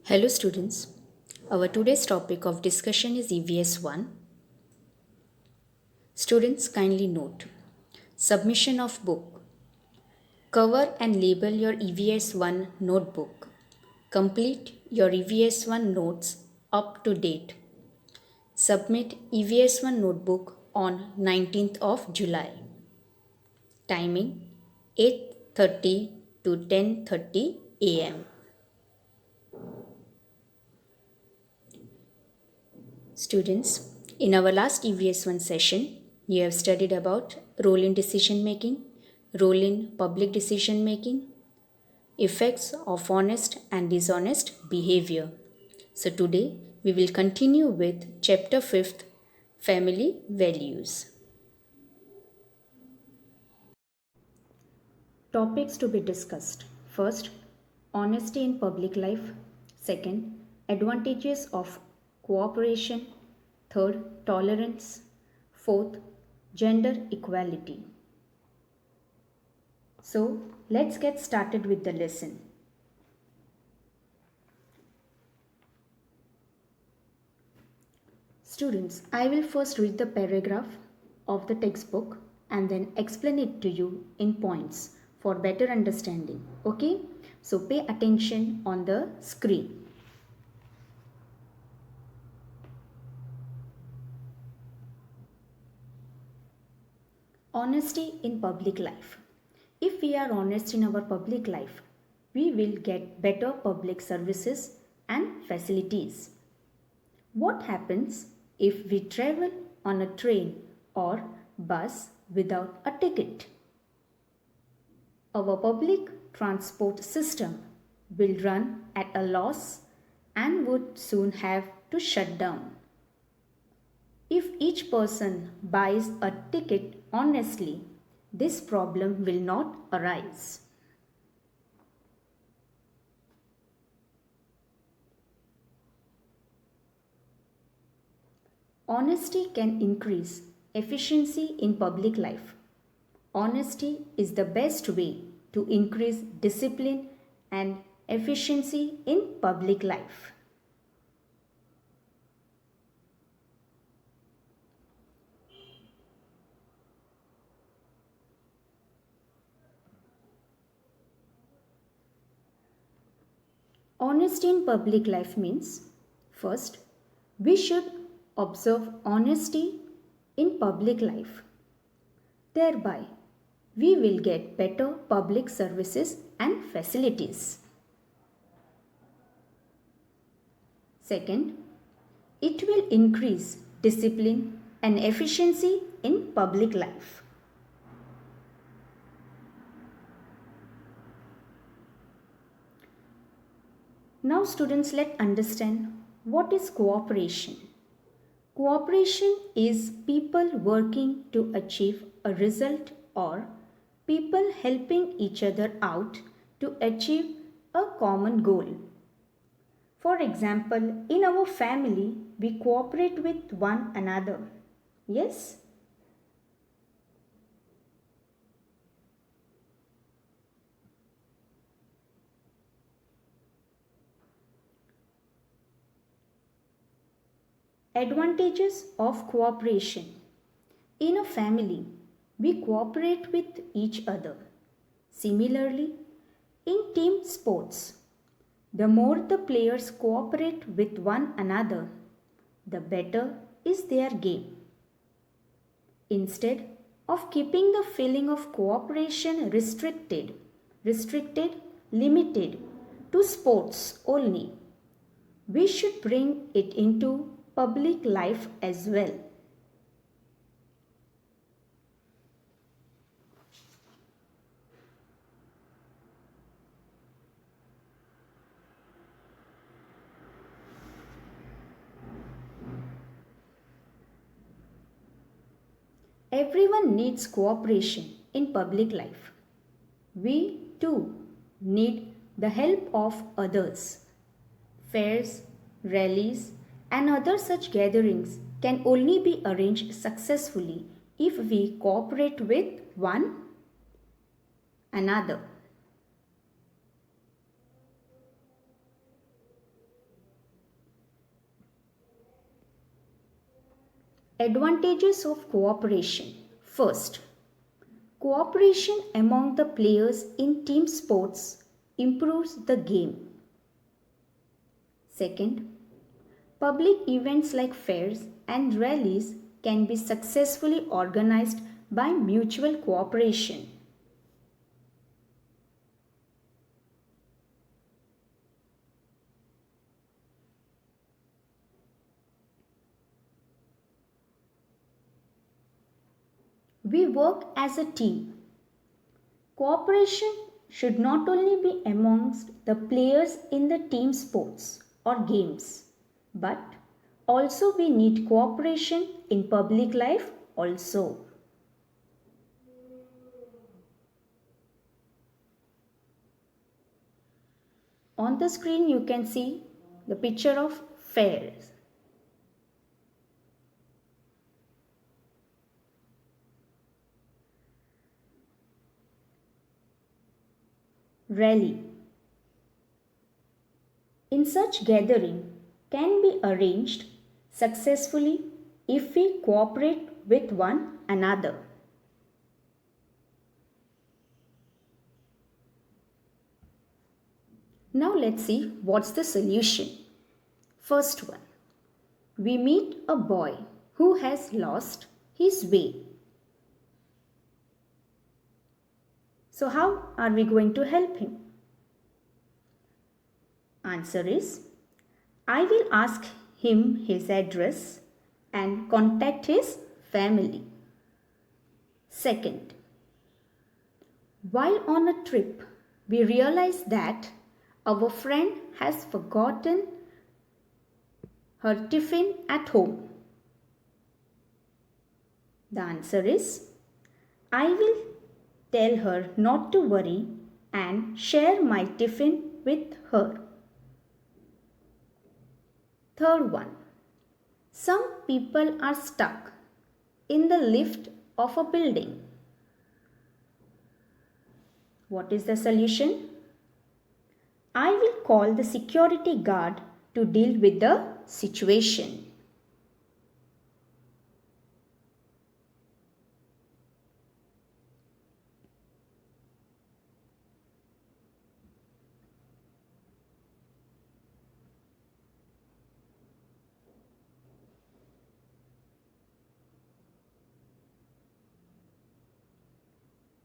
Hello students, our today's topic of discussion is EVS 1. Students kindly note, submission of book. Cover and label your EVS 1 notebook. Complete your EVS 1 notes up to date. Submit EVS 1 notebook on 19th of July. Timing 8:30 to 10:30 am. Students, in our last EVS 1 session, you have studied about role in decision making, role in public decision making, effects of honest and dishonest behavior. So today we will continue with chapter 5th, family values. Topics to be discussed. First, honesty in public life. Second, advantages of cooperation. Third, tolerance. Fourth, gender equality. So, let's get started with the lesson. Students, I will first read the paragraph of the textbook and then explain it to you in points for better understanding. Okay? So pay attention on the screen. Honesty in public life. If we are honest in our public life, we will get better public services and facilities. What happens if we travel on a train or bus without a ticket? Our public transport system will run at a loss and would soon have to shut down. If each person buys a ticket honestly, this problem will not arise. Honesty can increase efficiency in public life. Honesty is the best way to increase discipline and efficiency in public life. Honesty in public life means first, we should observe honesty in public life. Thereby, we will get better public services and facilities. Second, it will increase discipline and efficiency in public life. Now students, let's understand what is cooperation. Cooperation is people working to achieve a result or people helping each other out to achieve a common goal. For example, in our family, we cooperate with one another. Yes? Advantages of cooperation. In a family, we cooperate with each other. Similarly, in team sports, the more the players cooperate with one another, the better is their game. Instead of keeping the feeling of cooperation limited to sports only, we should bring it into public life as well. Everyone needs cooperation in public life. We too need the help of others. Fairs, rallies, and other such gatherings can only be arranged successfully if we cooperate with one another. Advantages of cooperation. First, cooperation among the players in team sports improves the game. Second, public events like fairs and rallies can be successfully organized by mutual cooperation. We work as a team. Cooperation should not only be amongst the players in the team sports or games, but also we need cooperation in public life also. On the screen you can see the picture of fairs. Rally. In such gathering can be arranged successfully if we cooperate with one another. Now let's see what's the solution. First one. We meet a boy who has lost his way. So how are we going to help him? Answer is, I will ask him his address and contact his family. Second, while on a trip, we realize that our friend has forgotten her tiffin at home. The answer is, I will tell her not to worry and share my tiffin with her. Third one, some people are stuck in the lift of a building. What is the solution? I will call the security guard to deal with the situation.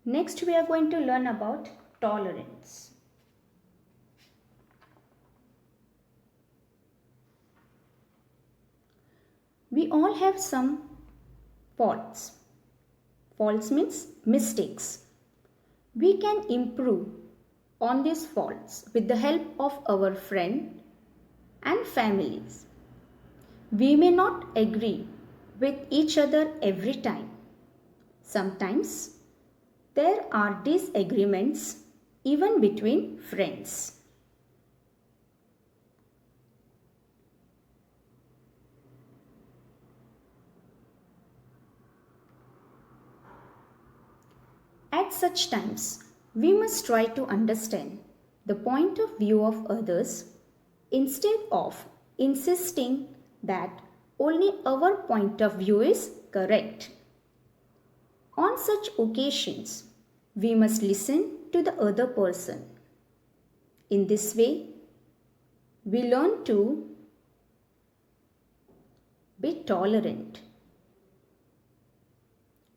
Next, we are going to learn about tolerance. We all have some faults. Faults means mistakes. We can improve on these faults with the help of our friend and families. We may not agree with each other every time. Sometimes there are disagreements even between friends. At such times, we must try to understand the point of view of others instead of insisting that only our point of view is correct. On such occasions, we must listen to the other person. In this way, we learn to be tolerant.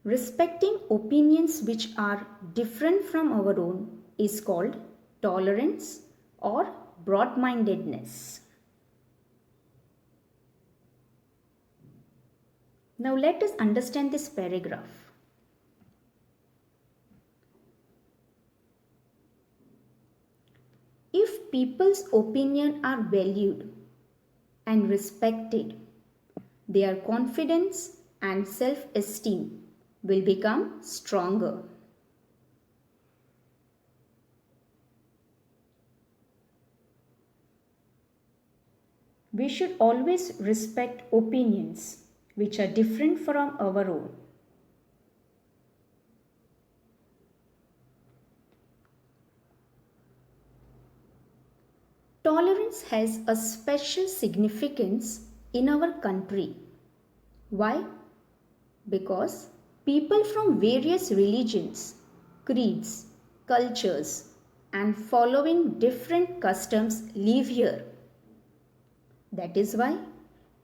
Respecting opinions which are different from our own is called tolerance or broad-mindedness. Now let us understand this paragraph. If people's opinions are valued and respected, their confidence and self-esteem will become stronger. We should always respect opinions which are different from our own. Tolerance has a special significance in our country. Why? Because people from various religions, creeds, cultures, and following different customs live here. That is why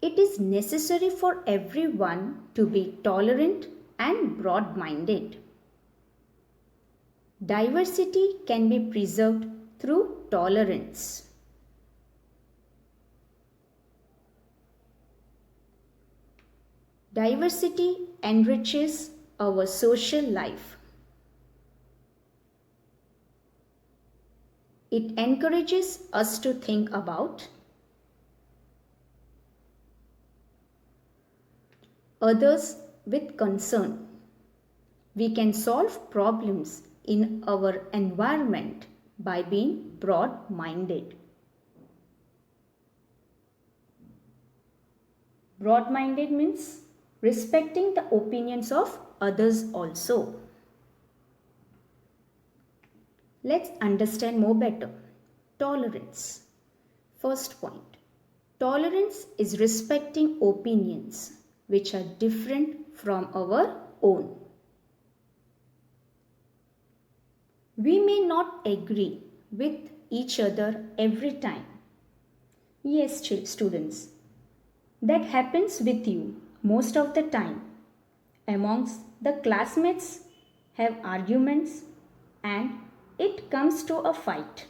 it is necessary for everyone to be tolerant and broad minded. Diversity can be preserved through tolerance. Diversity enriches our social life. It encourages us to think about others with concern. We can solve problems in our environment by being broad-minded. Broad-minded means respecting the opinions of others also. Let's understand more better. Tolerance. First point. Tolerance is respecting opinions which are different from our own. We may not agree with each other every time. Yes, students, that happens with you most of the time. Amongst the classmates have arguments and it comes to a fight.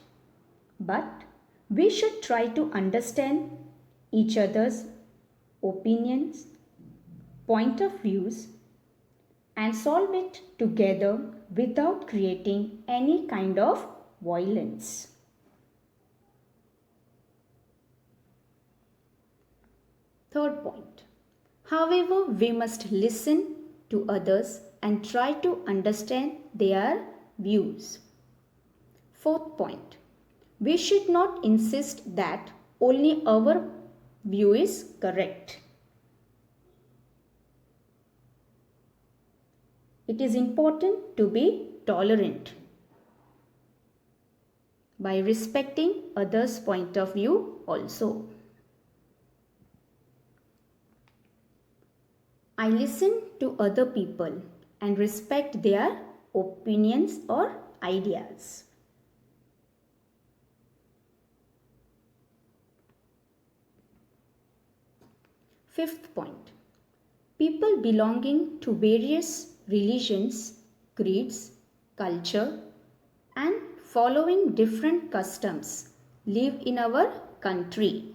But we should try to understand each other's opinions, point of views, and solve it together without creating any kind of violence. Third point. However, we must listen to others and try to understand their views. Fourth point. We should not insist that only our view is correct. It is important to be tolerant by respecting others' point of view also. I listen to other people and respect their opinions or ideas. Fifth point. People belonging to various religions, creeds, culture, and following different customs live in our country.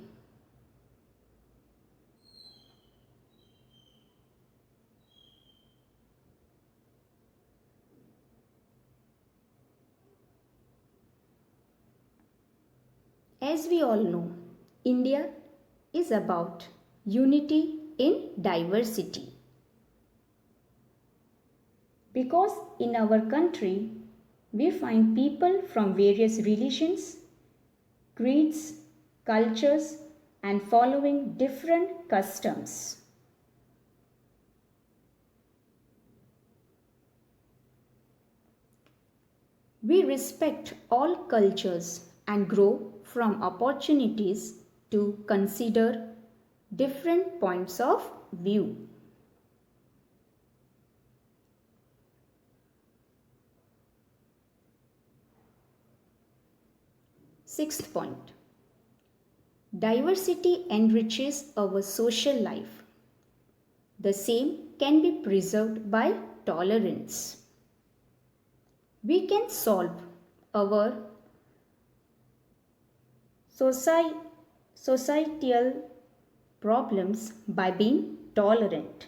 As we all know, India is about unity in diversity. Because in our country, we find people from various religions, creeds, cultures, and following different customs. We respect all cultures and grow from opportunities to consider different points of view. Sixth point. Diversity enriches our social life. The same can be preserved by tolerance. We can solve our societal problems by being tolerant.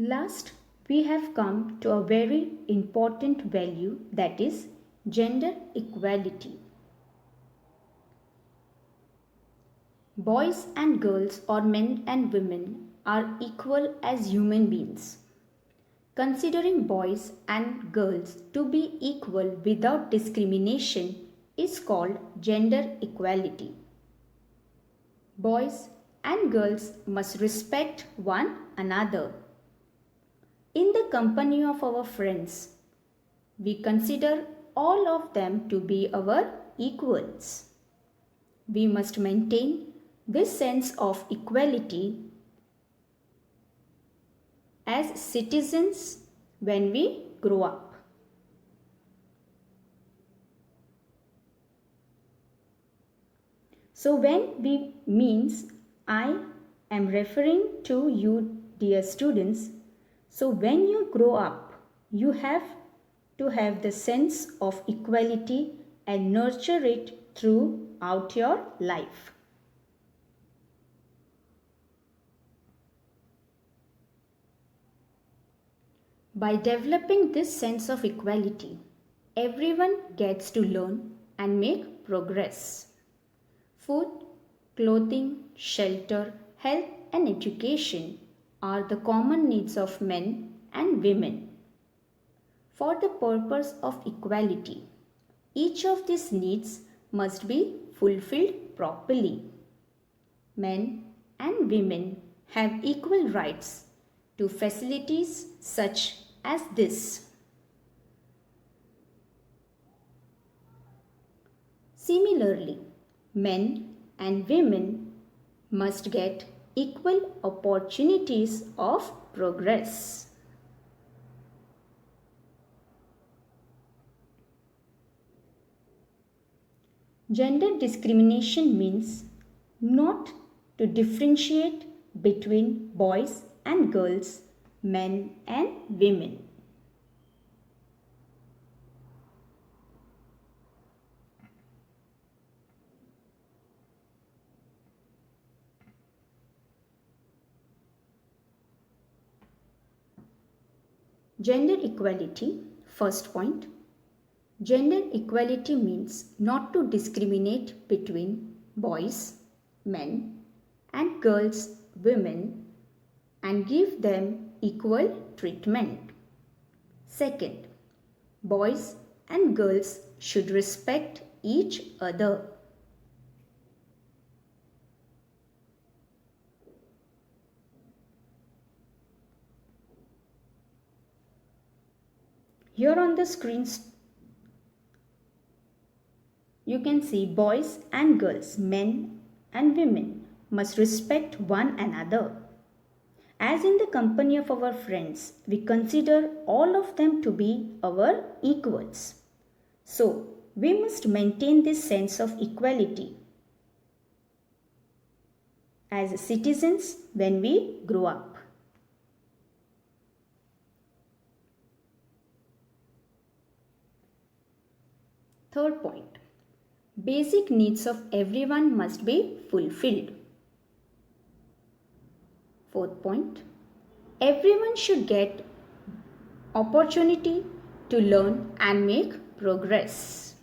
Last, we have come to a very important value, that is gender equality. Boys and girls or men and women are equal as human beings. Considering boys and girls to be equal without discrimination is called gender equality. Boys and girls must respect one another. In the company of our friends, we consider all of them to be our equals. We must maintain this sense of equality as citizens when we grow up. So when we means I am referring to you, dear students. So when you grow up, you have to have the sense of equality and nurture it throughout your life. By developing this sense of equality, everyone gets to learn and make progress. Food, clothing, shelter, health, and education are the common needs of men and women. For the purpose of equality, each of these needs must be fulfilled properly. Men and women have equal rights to facilities such as this. Similarly, men and women must get equal opportunities of progress. Gender discrimination means not to differentiate between boys and girls, men and women. Gender equality, first point. Gender equality means not to discriminate between boys, men, and girls, women, and give them equal treatment. Second, boys and girls should respect each other. Here on the screens, you can see boys and girls, men and women must respect one another. As in the company of our friends, we consider all of them to be our equals. So, we must maintain this sense of equality as citizens when we grow up. Third point, basic needs of everyone must be fulfilled. Fourth point, everyone should get opportunity to learn and make progress.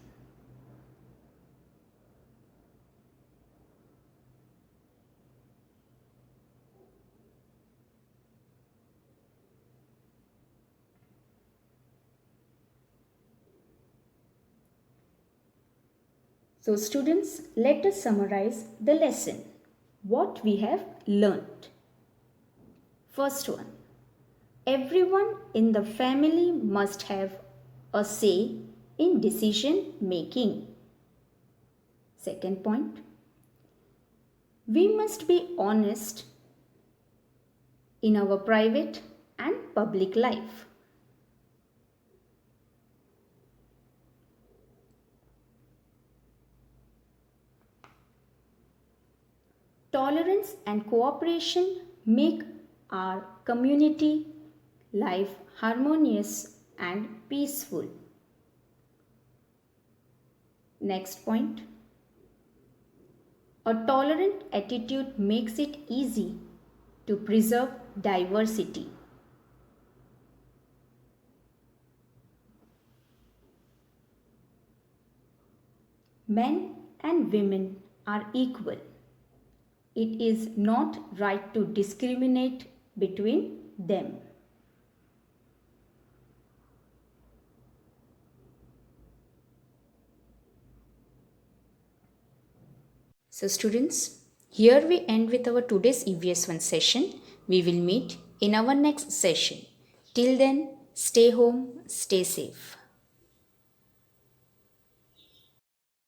So students, let us summarize the lesson. What we have learnt. First one, everyone in the family must have a say in decision making. Second point, we must be honest in our private and public life. Tolerance and cooperation make our community life harmonious and peaceful. Next point, a tolerant attitude makes it easy to preserve diversity. Men and women are equal. It is not right to discriminate between them. So students, here we end with our today's EVS 1 session. We will meet in our next session. Till then, stay home, stay safe.